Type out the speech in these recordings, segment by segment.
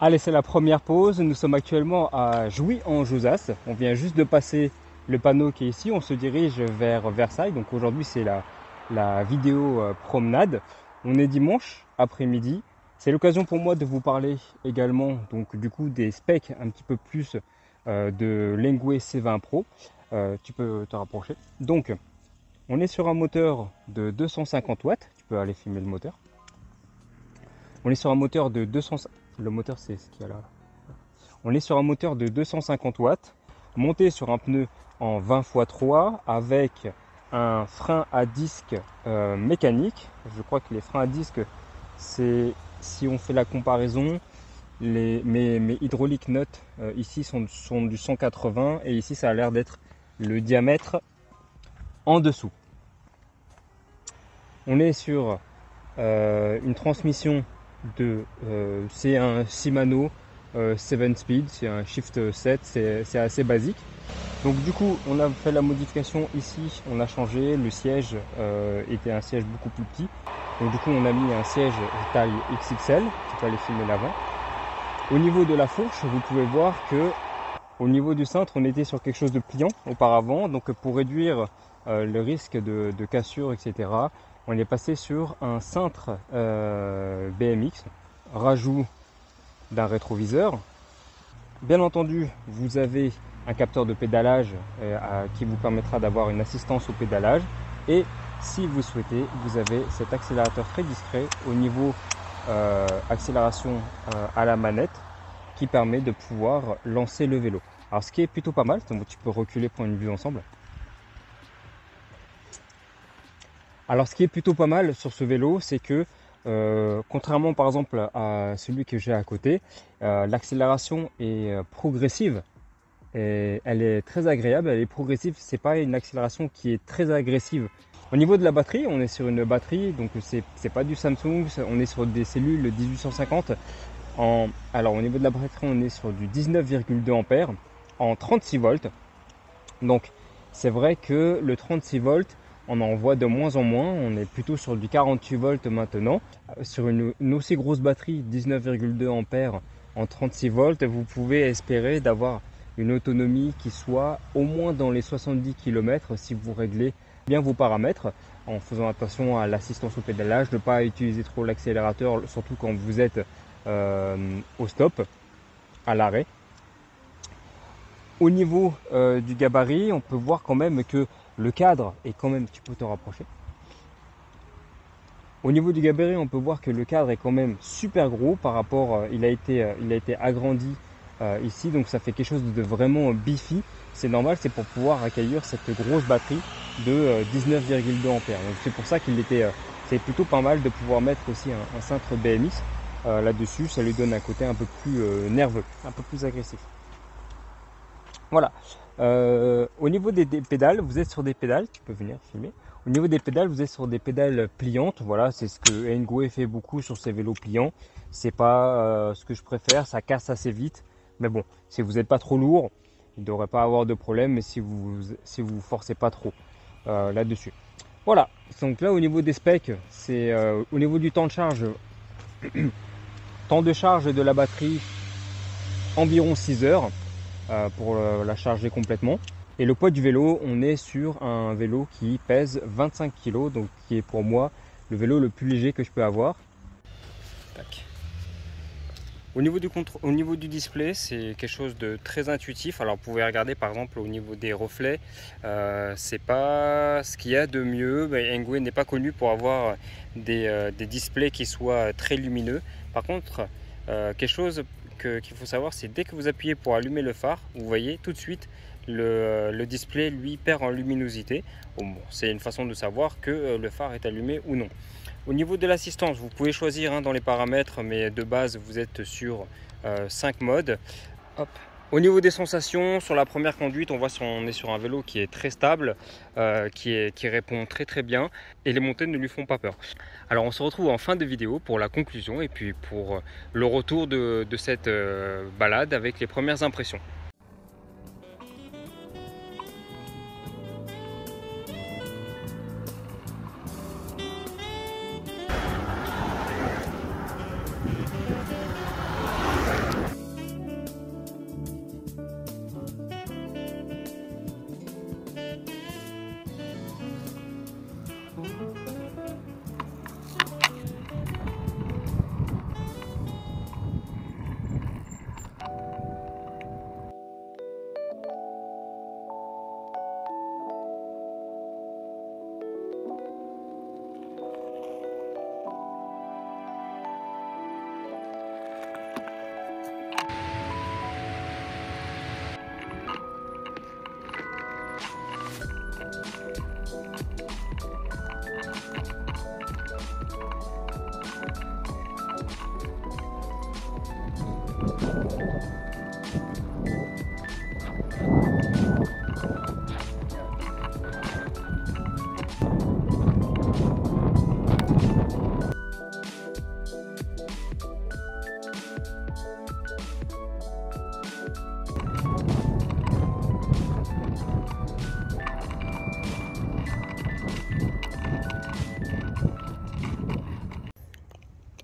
Allez, c'est la première pause. Nous sommes actuellement à Jouy-en-Josas. On vient juste de passer le panneau qui est ici. On se dirige vers Versailles. Donc aujourd'hui, c'est la vidéo promenade. On est dimanche après-midi. C'est l'occasion pour moi de vous parler également donc du coup des specs un petit peu plus de Lengue C20 Pro. Tu peux te rapprocher. Donc, on est sur un moteur de 250 watts. Tu peux aller filmer le moteur. On est sur un moteur de 200. Le moteur, c'est ce qu'il y a là. On est sur un moteur de 250 watts, monté sur un pneu en 20 x 3 avec un frein à disque mécanique. Je crois que les freins à disque, c'est, si on fait la comparaison, mes hydrauliques notes ici sont du 180 et ici ça a l'air d'être le diamètre en dessous. On est sur une transmission c'est un Shimano 7 speed, c'est un shift 7, c'est assez basique. Donc du coup on a fait la modification ici, on a changé, le siège était un siège beaucoup plus petit. Donc du coup on a mis un siège taille XXL, tu peux aller filmer l'avant. Au niveau de la fourche, vous pouvez voir que au niveau du cintre on était sur quelque chose de pliant auparavant, donc pour réduire le risque de cassure, etc. On est passé sur un cintre BMX, rajout d'un rétroviseur. Bien entendu, vous avez un capteur de pédalage qui vous permettra d'avoir une assistance au pédalage. Et si vous souhaitez, vous avez cet accélérateur très discret au niveau accélération à la manette qui permet de pouvoir lancer le vélo. Alors ce qui est plutôt pas mal, donc tu peux reculer pour une vue ensemble. Alors ce qui est plutôt pas mal sur ce vélo, c'est que contrairement par exemple à celui que j'ai à côté, l'accélération est progressive et elle est très agréable, elle est progressive, c'est pas une accélération qui est très agressive. Au niveau de la batterie, on est sur une batterie, donc c'est pas du Samsung, on est sur des cellules 1850. Alors au niveau de la batterie, on est sur du 19,2 ampères en 36 volts. Donc c'est vrai que le 36 volts, on en voit de moins en moins, on est plutôt sur du 48 volts maintenant. Sur une aussi grosse batterie, 19,2 ampères en 36 volts, vous pouvez espérer d'avoir une autonomie qui soit au moins dans les 70 km si vous réglez bien vos paramètres en faisant attention à l'assistance au pédalage, ne pas utiliser trop l'accélérateur, surtout quand vous êtes au stop, à l'arrêt. Au niveau du gabarit, on peut voir quand même que le cadre est quand même, tu peux te rapprocher. Au niveau du gabarit, on peut voir que le cadre est quand même super gros par rapport, il a été agrandi ici, donc ça fait quelque chose de vraiment beefy. C'est normal, c'est pour pouvoir accueillir cette grosse batterie de 19,2 ampères. Donc c'est pour ça c'est plutôt pas mal de pouvoir mettre aussi un cintre BMX là-dessus. Ça lui donne un côté un peu plus nerveux, un peu plus agressif. Voilà. Au niveau des pédales, vous êtes sur des pédales, tu peux venir filmer. Au niveau des pédales, vous êtes sur des pédales pliantes. Voilà, c'est ce que Engwe fait beaucoup sur ses vélos pliants. C'est pas ce que je préfère, ça casse assez vite. Mais bon, si vous n'êtes pas trop lourd, il ne devrait pas avoir de problème. Mais si vous forcez pas trop là-dessus. Voilà. Donc là, au niveau des specs, c'est au niveau du temps de charge, temps de charge de la batterie, environ 6 heures. Pour la charger complètement. Et le poids du vélo, on est sur un vélo qui pèse 25 kg, donc qui est pour moi le vélo le plus léger que je peux avoir. Tac. Au niveau du display, c'est quelque chose de très intuitif. Alors vous pouvez regarder par exemple au niveau des reflets, c'est pas ce qu'il y a de mieux. Engwe n'est pas connu pour avoir des displays qui soient très lumineux. Par contre, quelque chose qu'il faut savoir, c'est dès que vous appuyez pour allumer le phare, vous voyez tout de suite le display lui perd en luminosité. Bon, c'est une façon de savoir que le phare est allumé ou non. Au niveau de l'assistance, vous pouvez choisir dans les paramètres, mais de base vous êtes sur 5 modes. Hop. Au niveau des sensations, sur la première conduite, on est sur un vélo qui est très stable, qui répond très très bien et les montées ne lui font pas peur. Alors on se retrouve en fin de vidéo pour la conclusion et puis pour le retour de cette balade avec les premières impressions.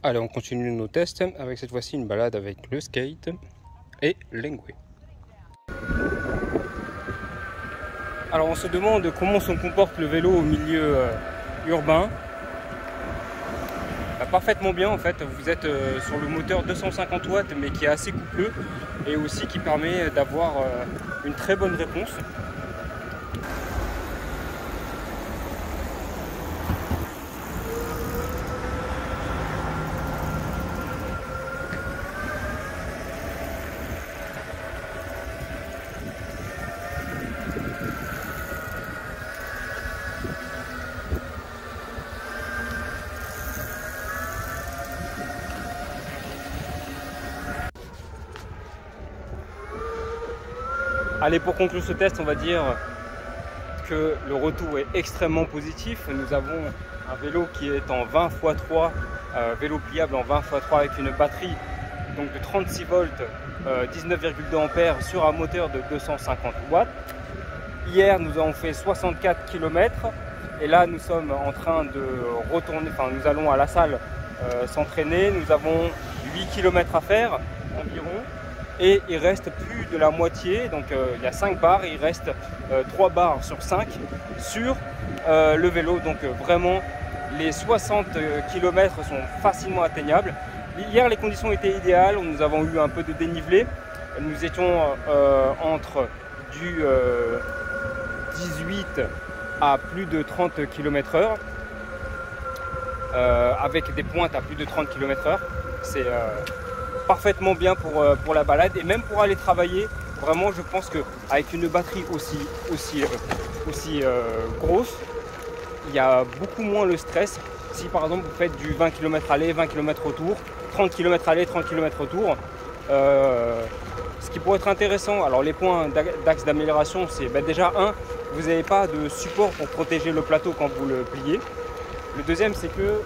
Allez, on continue nos tests avec cette fois-ci une balade avec le skate et Lengwe. Alors on se demande comment se comporte le vélo au milieu urbain. Parfaitement bien en fait, vous êtes sur le moteur 250 watts mais qui est assez coupleux et aussi qui permet d'avoir une très bonne réponse. Allez, pour conclure ce test, on va dire que le retour est extrêmement positif. Nous avons un vélo qui est en 20 x 3, vélo pliable en 20 x 3 avec une batterie donc de 36 volts, 19,2 ampères sur un moteur de 250 watts. Hier, nous avons fait 64 km et là, nous sommes en train de retourner, enfin, nous allons à la salle s'entraîner. Nous avons 8 km à faire environ. Et il reste plus de la moitié, donc il y a 5 barres, il reste 3 barres sur 5 sur le vélo. Donc vraiment, les 60 km sont facilement atteignables. Hier, les conditions étaient idéales, nous avons eu un peu de dénivelé. Nous étions entre du 18 à plus de 30 km/h, avec des pointes à plus de 30 km/h. C'est parfaitement bien pour la balade et même pour aller travailler. Vraiment, je pense qu'avec une batterie aussi grosse, il y a beaucoup moins le stress. Si par exemple vous faites du 20 km aller, 20 km retour, 30 km aller, 30 km retour, ce qui pourrait être intéressant, alors les points d'axe d'amélioration, c'est déjà vous n'avez pas de support pour protéger le plateau quand vous le pliez. Le deuxième, c'est que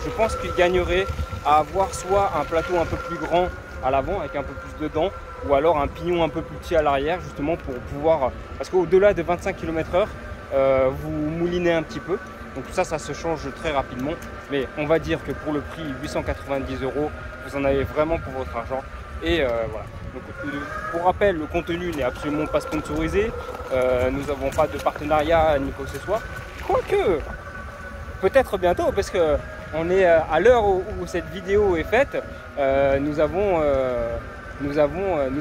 je pense qu'il gagnerait à avoir soit un plateau un peu plus grand à l'avant avec un peu plus de dents, ou alors un pignon un peu plus petit à l'arrière, justement pour pouvoir, parce qu'au-delà de 25 km/h, vous moulinez un petit peu. Donc tout ça, ça se change très rapidement. Mais on va dire que pour le prix 890 €, vous en avez vraiment pour votre argent. Et voilà. Donc, pour rappel, le contenu n'est absolument pas sponsorisé. Nous n'avons pas de partenariat ni quoi que ce soit. Quoique, peut-être bientôt, parce que on est à l'heure où cette vidéo est faite, nous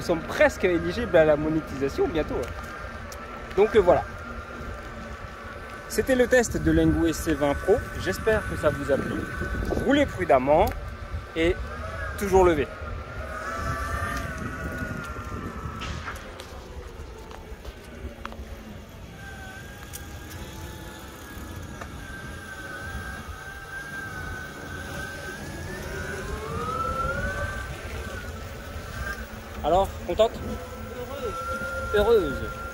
sommes presque éligibles à la monétisation bientôt. Donc voilà. C'était le test de Lengwe C20 Pro. J'espère que ça vous a plu. Roulez prudemment et toujours levé. Alors, contente? Heureuse. Heureuse.